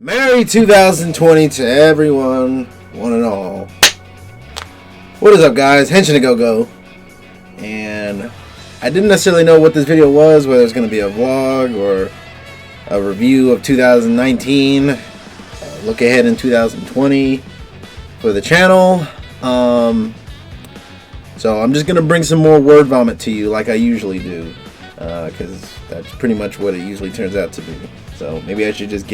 Merry 2020 to everyone, one and all. What is up, guys? Henshin a Go-Go. And I didn't necessarily know what this video was, whether it's going to be a vlog or a review of 2019, look ahead in 2020 for the channel. So I'm just going to bring some more word vomit to you like I usually do, because that's pretty much what it usually turns out to be. So maybe I should just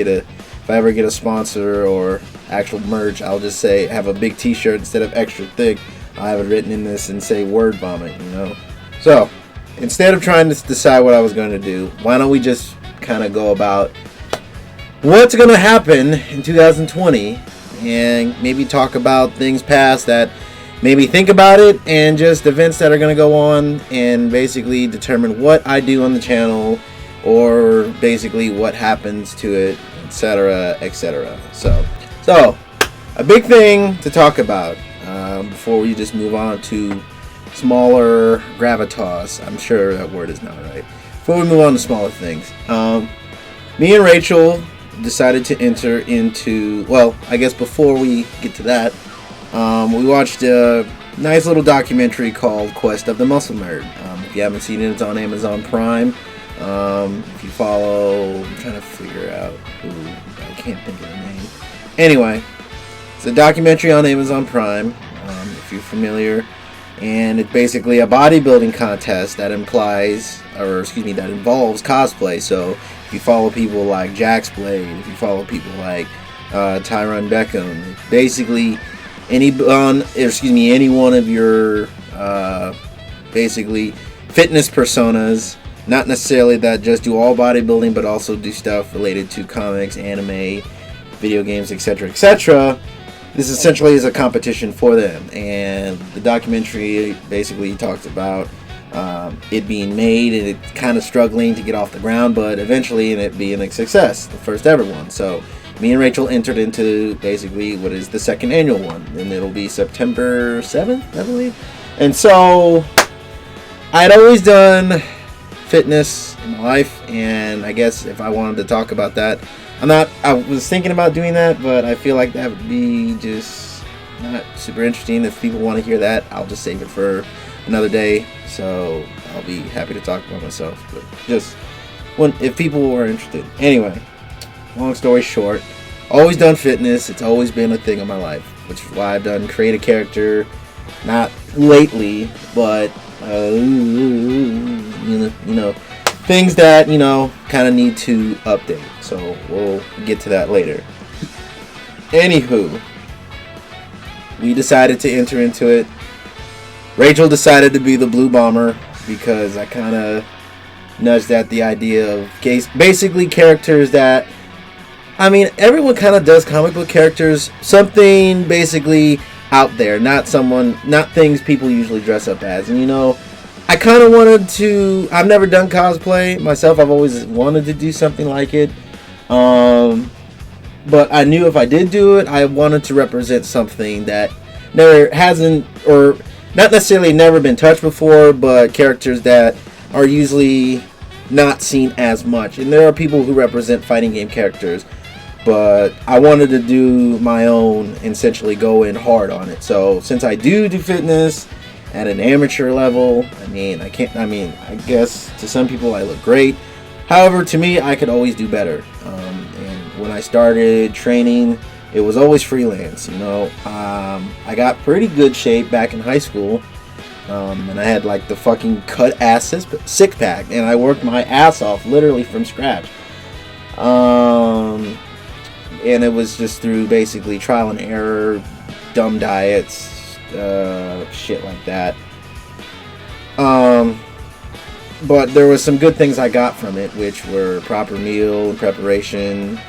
if I ever get a sponsor or actual merch, I'll just say, have a big t-shirt instead of extra thick. I'll have it written in this and say word vomit, you know. So instead of trying to decide what I was going to do, why don't we just kind of go about what's going to happen in 2020 and maybe talk about things past that, maybe think about it, and just events that are going to go on, and basically determine what I do on the channel, or basically what happens to it, etc., etc. So a big thing to talk about before we just move on to smaller gravitas. I'm sure that word is not right. Before we move on to smaller things, me and Rachel decided to enter into, well, I guess before we get to that, we watched a nice little documentary called Quest of the Muscle Nerd. If you haven't seen it, it's on Amazon Prime. If you follow, I'm trying to figure out who, I can't think of the name. Anyway, it's a documentary on Amazon Prime, if you're familiar, and it's basically a bodybuilding contest that involves cosplay. So if you follow people like Jax Blade, if you follow people like Tyrone Beckham, basically any one of your basically fitness personas. Not necessarily that just do all bodybuilding, but also do stuff related to comics, anime, video games, etc., etc. This essentially is a competition for them, and the documentary basically talks about it being made and it kind of struggling to get off the ground, but eventually it being a success, the first ever one. So me and Rachel entered into basically what is the second annual one, and it'll be September 7th, I believe. And so I'd always done fitness in my life, and I guess if I wanted to talk about that, I was thinking about doing that, but I feel like that would be just not super interesting. If people want to hear that, I'll just save it for another day, so I'll be happy to talk about myself, but just if people are interested. Anyway, long story short, always done fitness. It's always been a thing in my life, which is why I've done create a character, not lately, but you know, things that, kind of need to update. So we'll get to that later. Anywho, we decided to enter into it. Rachel decided to be the Blue Bomber because I kind of nudged at the idea of basically characters that, everyone kind of does comic book characters, something basically out there, not things people usually dress up as. And I kind of wanted to, I've never done cosplay myself. I've always wanted to do something like it. But I knew if I did do it, I wanted to represent something that never hasn't, or not necessarily never been touched before, but characters that are usually not seen as much. And there are people who represent fighting game characters, but I wanted to do my own and essentially go in hard on it. So since I do fitness at an amateur level, I guess to some people I look great. However, to me, I could always do better. And when I started training, it was always freelance. I got pretty good shape back in high school, and I had like the fucking cut ass six pack, and I worked my ass off literally from scratch. And it was just through basically trial and error, dumb diets, shit like that. But there was some good things I got from it, which were proper meal and preparation,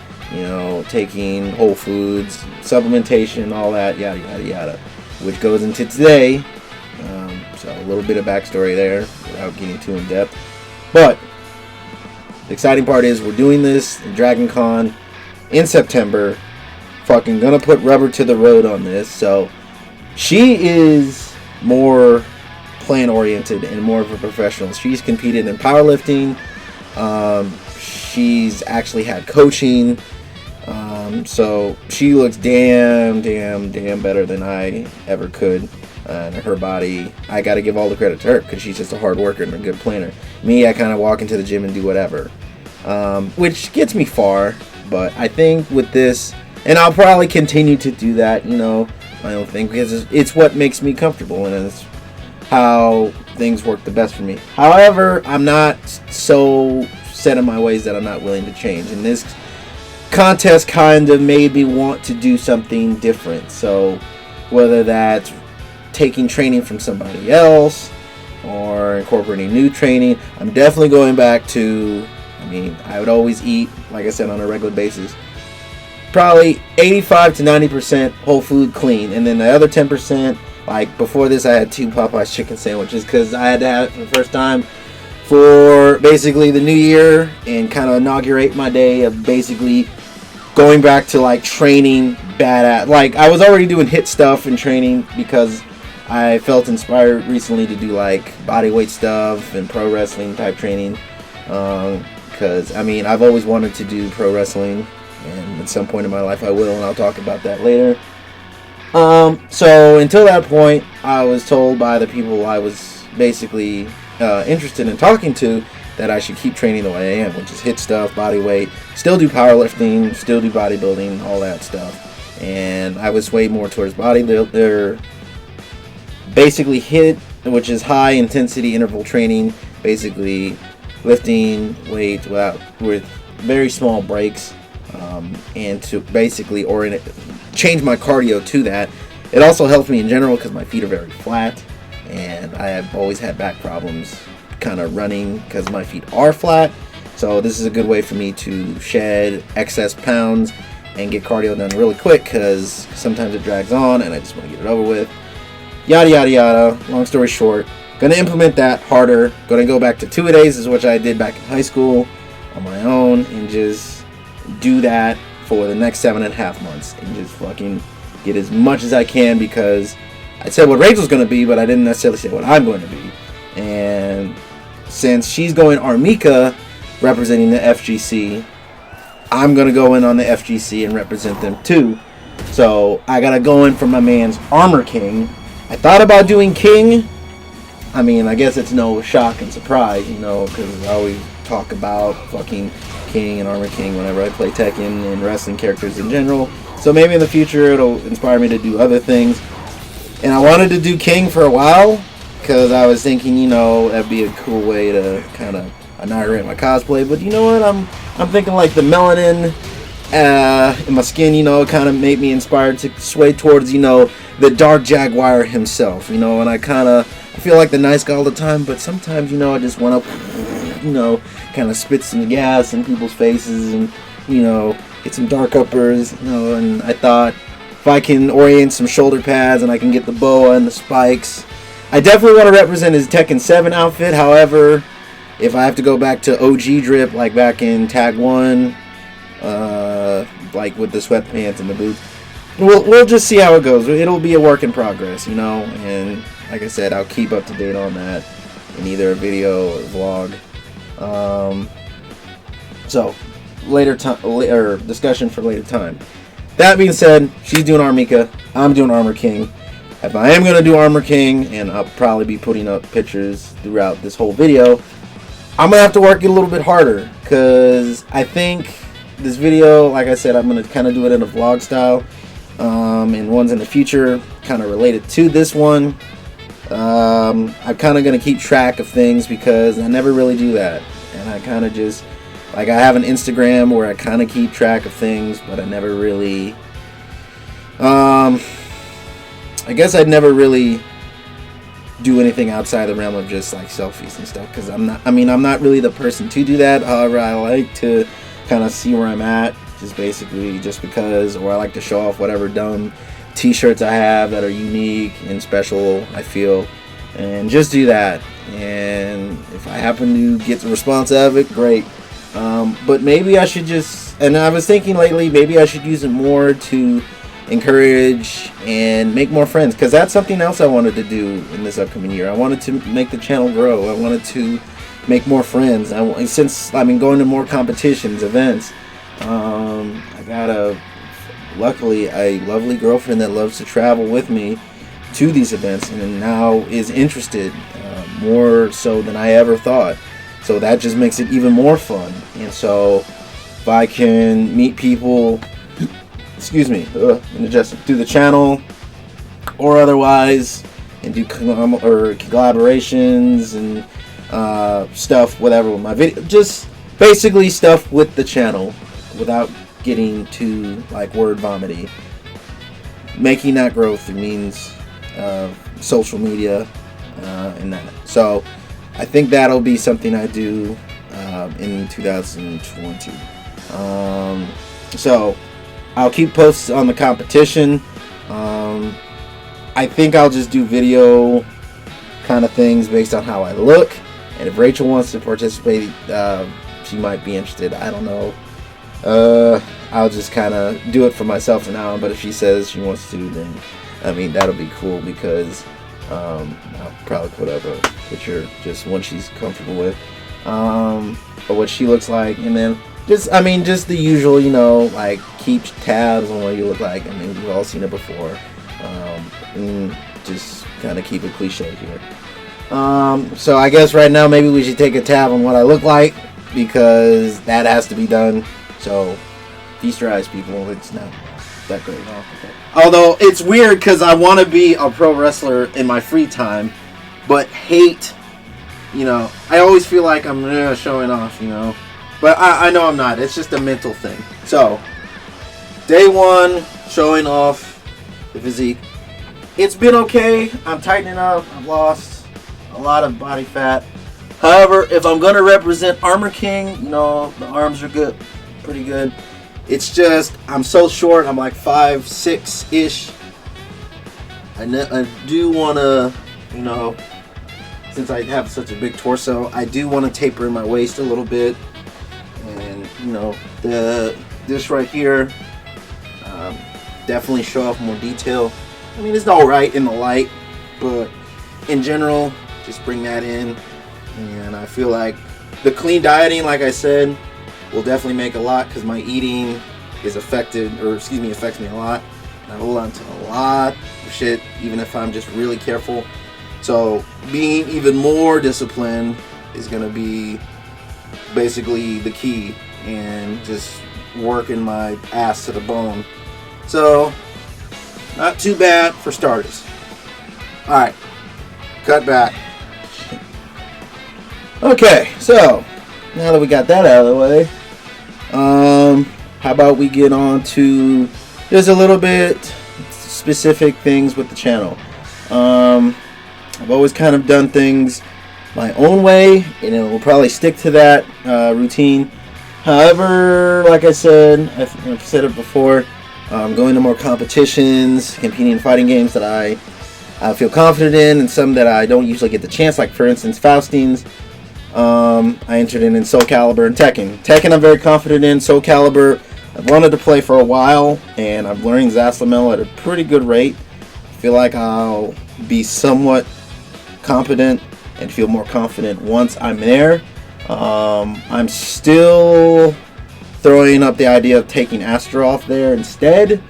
taking whole foods, supplementation, all that, yada yada yada, which goes into today. So a little bit of backstory there without getting too in depth. But the exciting part is we're doing this in Dragon Con in September. Fucking gonna put rubber to the road on this. So she is more plan oriented and more of a professional. She's competed in powerlifting. She's actually had coaching. So she looks damn better than I ever could. And her body, I got to give all the credit to her because she's just a hard worker and a good planner. Me, I kind of walk into the gym and do whatever, which gets me far. But I think with this, and I'll probably continue to do that, my own thing, because it's what makes me comfortable and it's how things work the best for me. However, I'm not so set in my ways that I'm not willing to change. And this contest kind of made me want to do something different. So whether that's taking training from somebody else or incorporating new training, I'm definitely going back to, I would always eat, like I said, on a regular basis, probably 85 to 90% whole food clean, and then the other 10%, like before this I had 2 Popeyes chicken sandwiches because I had to have it for the first time for basically the new year and kind of inaugurate my day of basically going back to like training badass. Like I was already doing HIIT stuff and training because I felt inspired recently to do like bodyweight stuff and pro wrestling type training. Because I've always wanted to do pro wrestling, and at some point in my life I will, and I'll talk about that later. So until that point, I was told by the people I was basically interested in talking to that I should keep training the way I am, which is HIIT stuff, bodyweight, still do powerlifting, still do bodybuilding, all that stuff. And I was way more towards bodybuilder. Basically HIIT, which is high intensity interval training, basically lifting weight with very small breaks, and to basically change my cardio to that. It also helps me in general because my feet are very flat, and I have always had back problems kind of running because my feet are flat. So this is a good way for me to shed excess pounds and get cardio done really quick because sometimes it drags on and I just want to get it over with. Yada yada yada. Long story short, gonna implement that harder. Gonna go back to 2-a-days, which I did back in high school on my own, and just do that for the next 7.5 months and just fucking get as much as I can, because I said what Rachel's gonna be, but I didn't necessarily say what I'm going to be. And since she's going Armika representing the FGC, I'm gonna go in on the FGC and represent them too. So I gotta go in for my man's Armor King. I thought about doing King. I guess it's no shock and surprise, because I always talk about fucking King and Armor King whenever I play Tekken and wrestling characters in general. So maybe in the future it'll inspire me to do other things. And I wanted to do King for a while because I was thinking, that'd be a cool way to kind of annihilate my cosplay. But you know what? I'm thinking like the melanin in my skin, kind of made me inspired to sway towards, the Dark Jaguar himself, and I feel like the nice guy all the time, but sometimes, I just want to, kind of spit some gas in people's faces and, get some dark uppers, and I thought if I can orient some shoulder pads and I can get the boa and the spikes. I definitely want to represent his Tekken 7 outfit. However, if I have to go back to OG drip, like back in Tag 1, like with the sweatpants and the boots, we'll just see how it goes. It'll be a work in progress, and like I said, I'll keep up to date on that in either a video or a vlog. So later time or discussion for later time. That being said, she's doing Armika, I'm doing Armor King. If I am going to do Armor King, and I'll probably be putting up pictures throughout this whole video, I'm going to have to work it a little bit harder, because I think this video, like I said, I'm going to kind of do it in a vlog style, and ones in the future kind of related to this one. I'm kind of going to keep track of things because I never really do that, and I kind of just, like, I have an Instagram where I kind of keep track of things, but I never really, I guess I'd never really do anything outside the realm of just like selfies and stuff, because I'm not really the person to do that. However, I like to kind of see where I'm at, just because, or I like to show off whatever dumb t-shirts I have that are unique and special, I feel, and just do that. And if I happen to get the response out of it, great. But maybe I should just, and I was thinking lately, maybe I should use it more to encourage and make more friends, because that's something else I wanted to do in this upcoming year. I wanted to make the channel grow. I wanted to make more friends. Since going to more competitions, events, I gotta luckily a lovely girlfriend that loves to travel with me to these events, and now is interested more so than I ever thought. So that just makes it even more fun. And so if I can meet people, excuse me, just through the channel or otherwise, and do collaborations and stuff, whatever with my video, just basically stuff with the channel without getting too like word vomity. Making that growth means social media and that. So I think that'll be something I do in 2020. So I'll keep posts on the competition. I think I'll just do video kind of things based on how I look, and if Rachel wants to participate, she might be interested. I don't know. I'll just kind of do it for myself for now, but if she says she wants to, then I mean that'll be cool, because I'll probably put up a picture, just one she's comfortable with, of what she looks like, and then just the usual, like keep tabs on what you look like. I mean, we've all seen it before, and just kind of keep it cliche here. So I guess right now maybe we should take a tab on what I look like, because that has to be done. So feast your eyes, people. It's not that great. Oh, okay. Although it's weird, because I want to be a pro wrestler in my free time, but hate, I always feel like I'm showing off, but I know I'm not. It's just a mental thing. So day one, showing off the physique. It's been okay. I'm tightening up. I've lost a lot of body fat. However, if I'm going to represent Armor King, the arms are good, pretty good. It's just, I'm so short. I'm like 5'6"-ish. I do want to, since I have such a big torso, I do want to taper in my waist a little bit. And, this right here, definitely show off more detail. I mean, it's alright in the light, but in general, just bring that in. And I feel like the clean dieting, like I said, will definitely make a lot, because my eating is affects me a lot. And I hold on to a lot of shit, even if I'm just really careful. So being even more disciplined is going to be basically the key, and just working my ass to the bone. So not too bad for starters. Alright, cut back. Okay, so now that we got that out of the way, how about we get on to just a little bit specific things with the channel. I've always kind of done things my own way, and we'll probably stick to that routine. However, like I said, I've said it before, going to more competitions, competing in fighting games that I feel confident in, and some that I don't usually get the chance, like for instance Faustines. I entered in Soul Calibur and Tekken. Tekken I'm very confident in. Soul Calibur I've wanted to play for a while, and I'm learning Zaslamel at a pretty good rate. I feel like I'll be somewhat competent and feel more confident once I'm there. I'm still throwing up the idea of taking Astaroth there instead.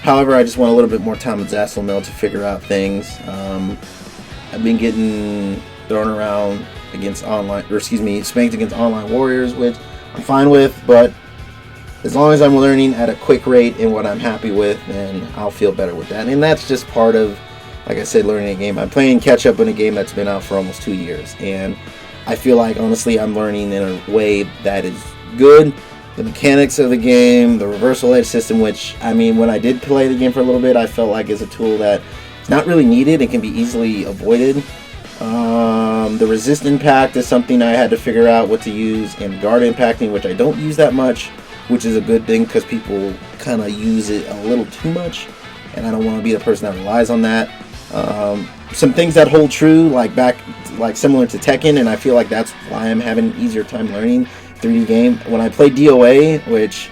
However, I just want a little bit more time with Zaslamel to figure out things. I've been getting thrown around against spanked against online warriors, which I'm fine with, but as long as I'm learning at a quick rate and what I'm happy with, then I'll feel better with that. And that's just part of, like I said, learning a game. I'm playing catch up in a game that's been out for almost 2 years, and I feel like honestly I'm learning in a way that is good. The mechanics of the game, the reversal edge system, which when I did play the game for a little bit, I felt like is a tool that is not really needed and can be easily avoided. The resist impact is something I had to figure out what to use, and guard impacting, which I don't use that much, which is a good thing because people kind of use it a little too much, and I don't want to be the person that relies on that. Some things that hold true, like similar to Tekken, and I feel like that's why I'm having an easier time learning 3D game. When I play DOA, which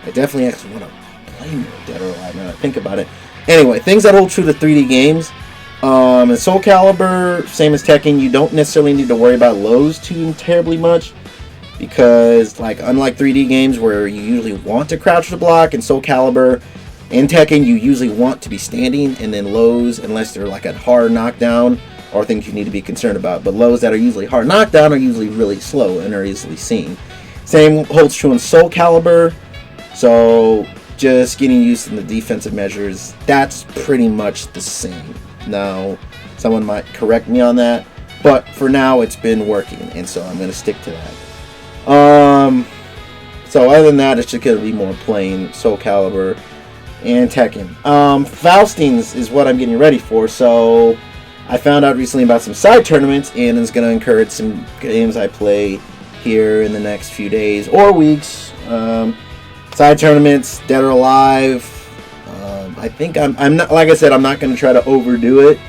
I definitely actually want to play more Dead or Alive now that I think about it. Anyway, things that hold true to 3D games. In Soul Calibur, same as Tekken, you don't necessarily need to worry about lows too terribly much, because, like, unlike 3D games where you usually want to crouch to block, in Soul Calibur and Tekken you usually want to be standing, and then lows, unless they're like a hard knockdown or things you need to be concerned about. But lows that are usually hard knockdown are usually really slow and are easily seen. Same holds true in Soul Calibur. So just getting used to the defensive measures, that's pretty much the same. Now, someone might correct me on that, but for now it's been working, and so I'm going to stick to that. So other than that, it's just going to be more plain Soul Calibur and Tekken. Faustings is what I'm getting ready for, so I found out recently about some side tournaments, and it's going to encourage some games I play here in the next few days or weeks. Side tournaments, Dead or Alive. I think I'm not, like I said, I'm not going to try to overdo it,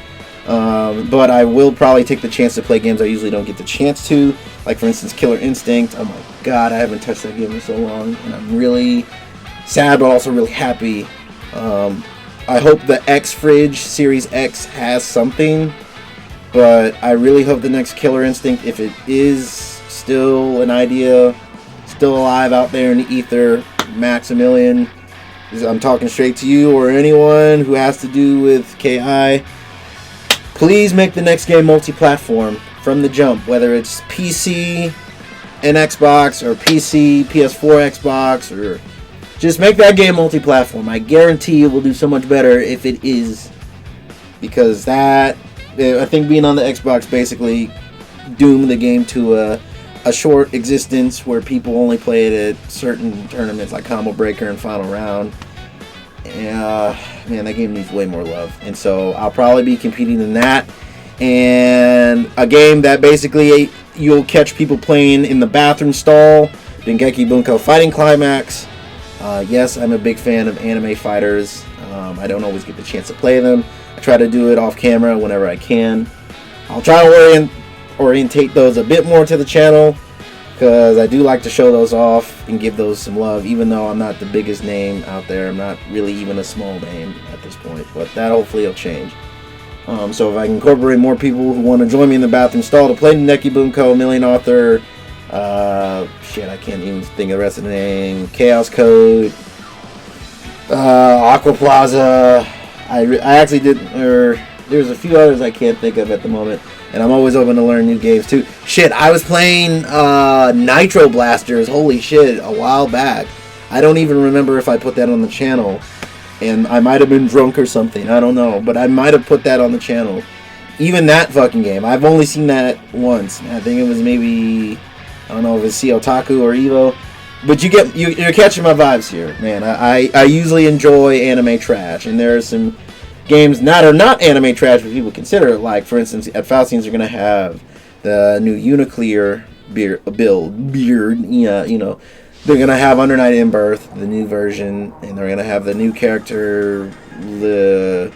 but I will probably take the chance to play games I usually don't get the chance to. Like, for instance, Killer Instinct. Oh my god, I haven't touched that game in so long, and I'm really sad, but also really happy. I hope the X Fridge Series X has something, but I really hope the next Killer Instinct, if it is still an idea, still alive out there in the ether, Maximilian, I'm talking straight to you or anyone who has to do with KI, please make the next game multi-platform from the jump, whether it's PC and Xbox, or PC, PS4, Xbox, or just make that game multi-platform. I guarantee it will do so much better if it is, because that, I think being on the Xbox basically doomed the game to a short existence where people only play it at certain tournaments like Combo Breaker and Final Round. Man, that game needs way more love, and so I'll probably be competing in that, and a game that basically you'll catch people playing in the bathroom stall, Dengeki Bunko Fighting Climax. Yes, I'm a big fan of anime fighters. I don't always get the chance to play them. I try to do it off camera whenever I can. I'll try to orientate those a bit more to the channel, because I do like to show those off and give those some love, even though I'm not the biggest name out there. I'm not really even a small name at this point, but that hopefully will change. So if I can incorporate more people who want to join me in the bathroom stall to play Dengeki Bunko, Million Author, I can't even think of the rest of the name, Chaos Code, Aqua Plaza, I actually did, there's a few others I can't think of at the moment, and I'm always open to learn new games too. Shit, I was playing Nitro Blasters, holy shit, a while back. I don't even remember if I put that on the channel, and I might have been drunk or something, I don't know, but I might have put that on the channel. Even that fucking game, I've only seen that once. I think it was maybe, I don't know if it's Otaku or Evo, but you're catching my vibes here, man. I usually enjoy anime trash, and there are some games that are not anime trash but people consider it. Like, for instance, at Faustines, you're gonna have the new Uniclear build, you know, they're gonna have Under Night in Birth, the new version, and they're gonna have the new character, the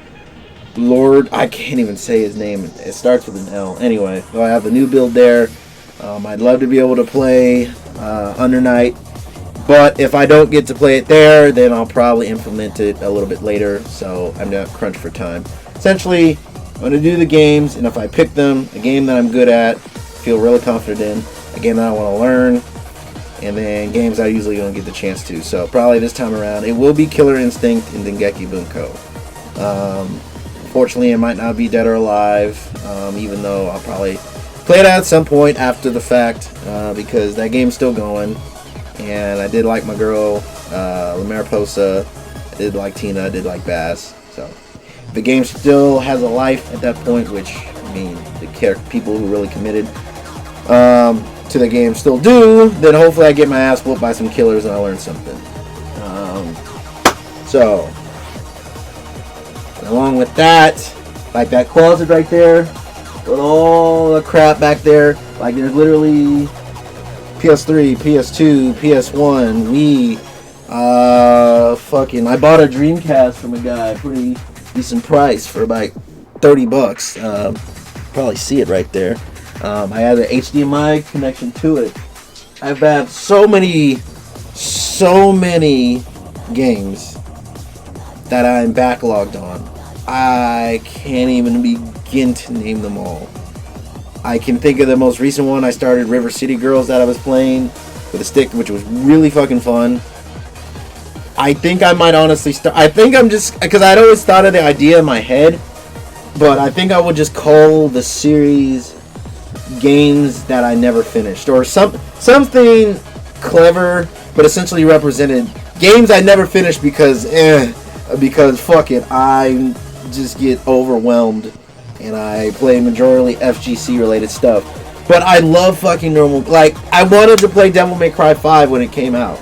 Lord, I can't even say his name, it starts with an L. Anyway, they'll have the new build there. I'd love to be able to play Under Night, but if I don't get to play it there, then I'll probably implement it a little bit later, so I'm not crunched for time. Essentially, I'm going to do the games, and if I pick them, a game that I'm good at, feel really confident in, a game that I want to learn, and then games I usually don't get the chance to. So probably this time around, it will be Killer Instinct and Dengeki Bunko. Unfortunately, it might not be Dead or Alive, even though I'll probably play it at some point after the fact, because that game's still going, and I did like my girl, La Mariposa, I did like Tina, I did like Bass, so if the game still has a life at that point, which, I mean, the people who really committed to the game still do, then hopefully I get my ass whooped by some killers and I learn something. So, along with that, like that closet right there, with all the crap back there, like there's literally PS3, PS2, PS1, Wii, I bought a Dreamcast from a guy, pretty decent price for about $30. Probably see it right there. I had an HDMI connection to it. I've had so many games that I'm backlogged on. I can't even begin to name them all. I can think of the most recent one. I started River City Girls that I was playing. with a stick, which was really fucking fun. I think I might honestly start. I think I'm just because I'd always thought of the idea in my head, but I think I would just call the series games that I never finished, or something clever, but essentially represented games I never finished because fuck it, I just get overwhelmed and I play majorly FGC related stuff. But I love fucking normal. Like, I wanted to play Devil May Cry 5 when it came out,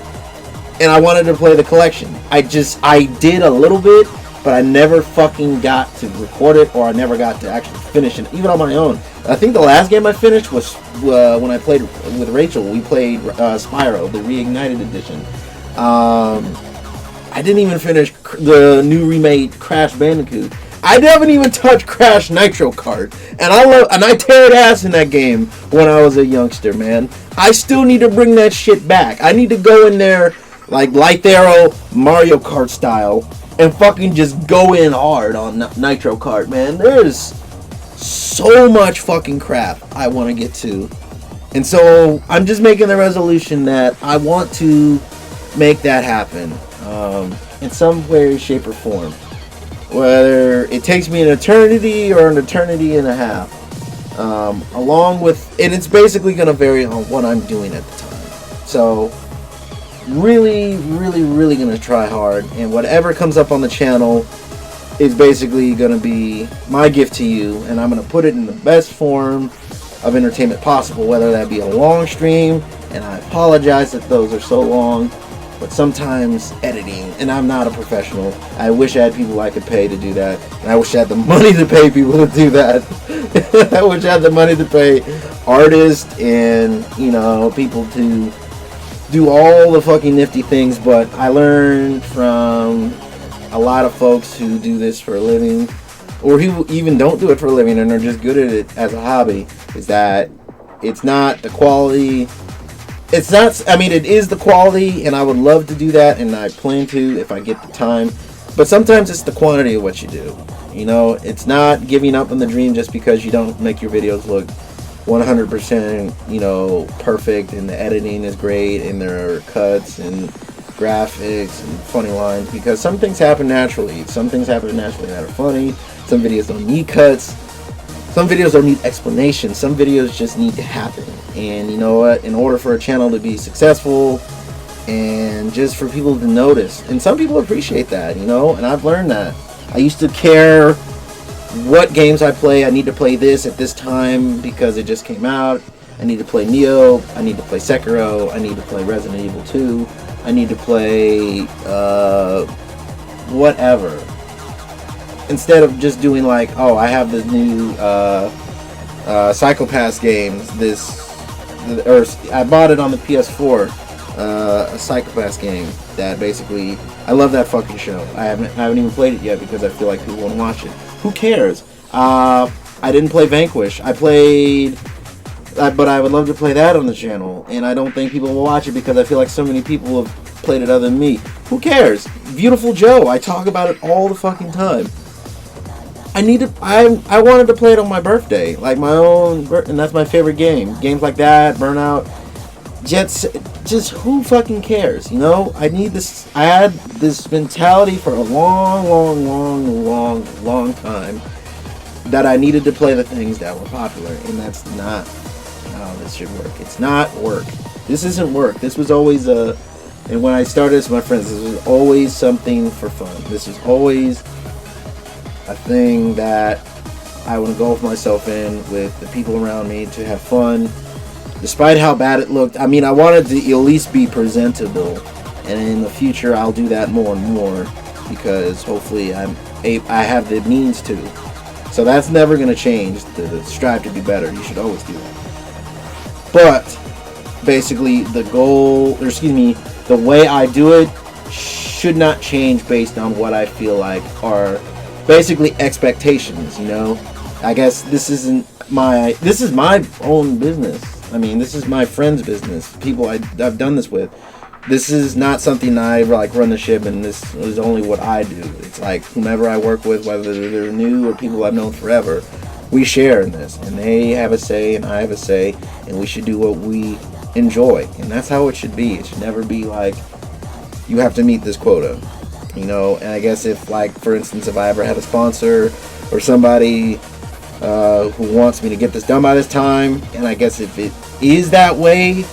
and I wanted to play the collection. I did a little bit, but I never fucking got to record it, or I never got to actually finish it, even on my own. I think the last game I finished was when I played with Rachel. We played Spyro, the Reignited Edition. I didn't even finish the new remade Crash Bandicoot. I haven't even touched Crash Nitro Kart, and I teared ass in that game when I was a youngster, man. I still need to bring that shit back. I need to go in there like Light Arrow, Mario Kart style, and fucking just go in hard on Nitro Kart, man. There's so much fucking crap I want to get to, and so I'm just making the resolution that I want to make that happen in some way, shape, or form. Whether it takes me an eternity or an eternity and a half, along with, and it's basically going to vary on what I'm doing at the time. So, really, really, really going to try hard, and whatever comes up on the channel is basically going to be my gift to you, and I'm going to put it in the best form of entertainment possible, whether that be a long stream, and I apologize that those are so long, but sometimes editing, and I'm not a professional. I wish I had people I could pay to do that, and I wish I had the money to pay people to do that. I wish I had the money to pay artists and, people to do all the fucking nifty things, but I learned from a lot of folks who do this for a living, or who even don't do it for a living and are just good at it as a hobby, is that it's not the quality. It's not, it is the quality, and I would love to do that, and I plan to if I get the time, but sometimes it's the quantity of what you do. It's not giving up on the dream just because you don't make your videos look 100%, perfect, and the editing is great, and there are cuts and graphics and funny lines, because some things happen naturally. Some things happen naturally that are funny. Some videos don't need cuts. Some videos don't need explanation. Some videos just need to happen. And you know what? In order for a channel to be successful and just for people to notice, and some people appreciate that, and I've learned that. I used to care what games I play. I need to play this at this time because it just came out. I need to play Neo. I need to play Sekiro. I need to play Resident Evil 2. I need to play whatever. Instead of just doing like, oh, I have the new Psychopaths games. Or I bought it on the PS4. A Psychopaths game that basically, I love that fucking show. I haven't even played it yet because I feel like people want to watch it. Who cares? I didn't play Vanquish. I played, but I would love to play that on the channel, and I don't think people will watch it because I feel like so many people have played it other than me. Who cares? Beautiful Joe. I talk about it all the fucking time. I wanted to play it on my birthday, like my own, and that's my favorite game. Games like that, Burnout, just who fucking cares, I need this. I had this mentality for a long time that I needed to play the things that were popular, and that's not how this should work. It's not work. This isn't work. This was always and when I started this with my friends, this was always something for fun. This is always a thing that I would engulf myself in with the people around me to have fun, despite how bad it looked. I wanted to at least be presentable, and in the future I'll do that more and more because hopefully I have the means to. So that's never going to change. The strive to be better. You should always do that. But basically, the way I do it should not change based on what I feel like are basically expectations, I guess this is my own business. This is my friend's business, people I've done this with. This is not something I run the ship, and this is only what I do. It's like whomever I work with, whether they're new or people I've known forever, we share in this, and they have a say and I have a say, and we should do what we enjoy. And that's how it should be. It should never be like, you have to meet this quota. And I guess if, like, for instance, if I ever had a sponsor or somebody who wants me to get this done by this time, and I guess if it is that way,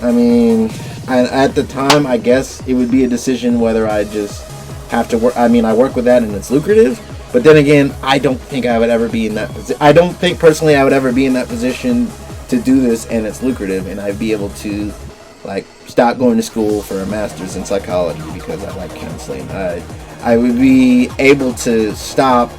I mean, at the time, I guess it would be a decision whether I just have to work. I mean, I work with that and it's lucrative, but then again, I don't think I would ever be in that position. I don't think personally I would ever be in that position to do this and it's lucrative, and I'd be able to, like, stop going to school for a master's in psychology because I like counseling. I would be able to stop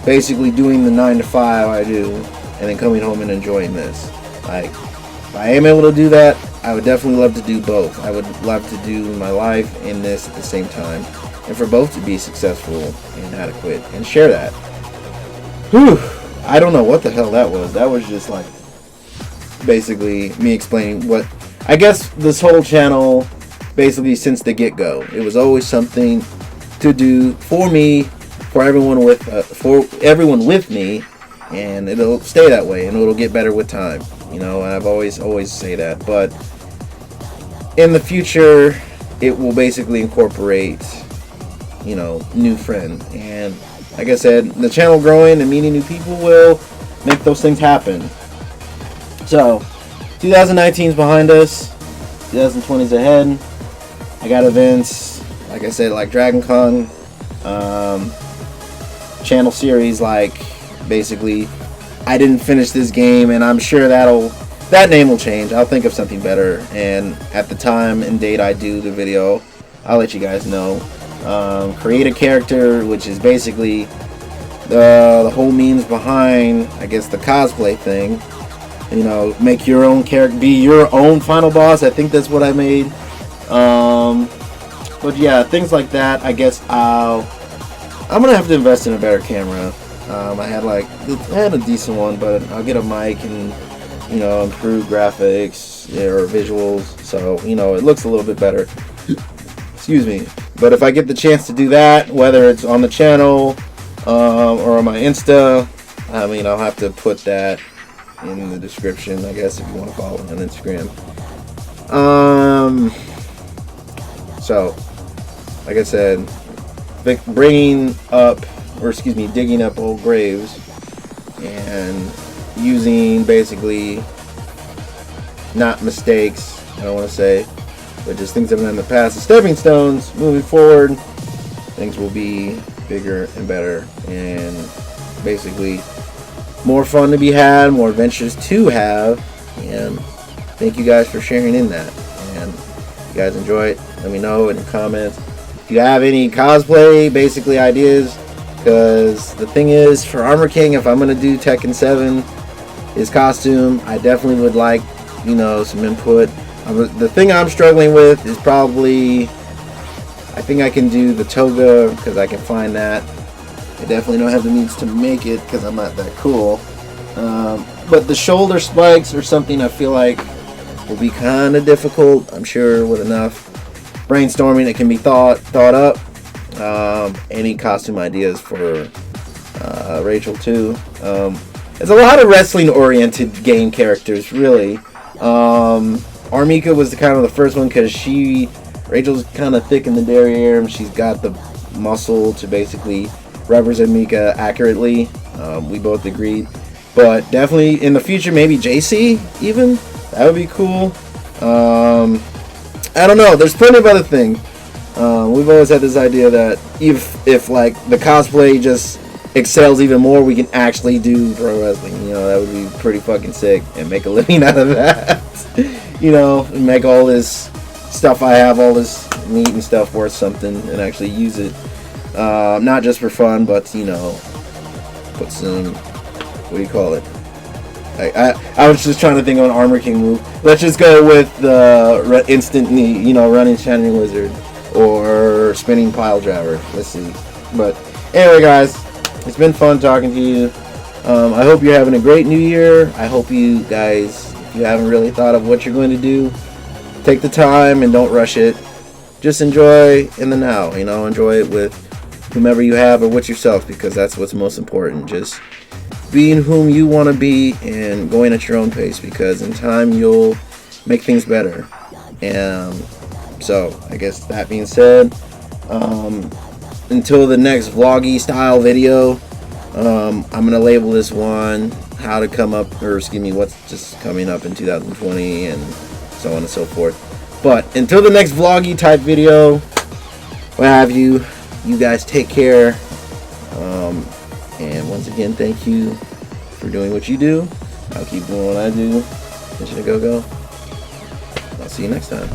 basically doing the 9 to 5 I do and then coming home and enjoying this. Like, if I am able to do that, I would definitely love to do both. I would love to do my life and this at the same time, and for both to be successful and adequate and share that. Whew. I don't know what the hell that was. That was just like basically me explaining what, I guess, this whole channel, basically since the get-go, it was always something to do for me, for everyone with me, and it'll stay that way, and it'll get better with time. And I've always say that. But in the future, it will basically incorporate, new friends. And like I said, the channel growing and meeting new people will make those things happen. So, 2019 is behind us. 2020 is ahead. I got events, like I said, like Dragon Con, channel series, like, basically, I didn't finish this game, and I'm sure that name will change. I'll think of something better, and at the time and date I do the video, I'll let you guys know. Create a character, which is basically the whole means behind, I guess, the cosplay thing. Make your own character, be your own final boss. I think that's what I made. But yeah, things like that. I guess I'm gonna have to invest in a better camera. I had a decent one, but I'll get a mic and improve graphics or visuals, so it looks a little bit better. Excuse me. But if I get the chance to do that, whether it's on the channel or on my Insta, I mean, I'll have to put that in the description, I guess, if you want to follow me on Instagram. So, like I said, digging up old graves and using basically not mistakes, I don't want to say, but just things I've done in the past as stepping stones. Moving forward, things will be bigger and better, and basically more fun to be had, more adventures to have. And thank you guys for sharing in that. And if you guys enjoy it, let me know in the comments. If you have any cosplay basically ideas, because the thing is, for Armor King, if I'm going to do Tekken 7, his costume, I definitely would like, some input. The thing I'm struggling with is probably, I think I can do the toga, because I can find that. I definitely don't have the means to make it, because I'm not that cool. But the shoulder spikes or something, I feel like will be kind of difficult. I'm sure with enough brainstorming it can be thought up. Any costume ideas for Rachel too? It's a lot of wrestling oriented game characters, really. Armika was kind of the first one, because Rachel's kind of thick in the derriere, and she's got the muscle to basically represent Mika accurately. We both agreed. But definitely in the future, maybe JC even. That would be cool. I don't know. There's plenty of other things. We've always had this idea that if like the cosplay just excels even more, we can actually do pro wrestling. That would be pretty fucking sick, and make a living out of that. And make all this stuff I have, all this meat and stuff, worth something, and actually use it. Not just for fun, but put some, what do you call it? I was just trying to think of an Armor King move. Let's just go with the instant knee, running Shining Wizard or spinning pile driver. Let's see. But anyway, guys, it's been fun talking to you. I hope you're having a great new year. I hope you guys, if you haven't really thought of what you're going to do, take the time and don't rush it. Just enjoy in the now, enjoy it with whomever you have or with yourself, because that's what's most important. Just being whom you want to be and going at your own pace, because in time you'll make things better. So I guess that being said, until the next vloggy style video, I'm gonna label this one how to come up, or excuse me, what's just coming up in 2020 and so on and so forth. But until the next vloggy type video, what have you, you guys take care. And once again, thank you for doing what you do. I'll keep doing what I do. Mission to go. I'll see you next time.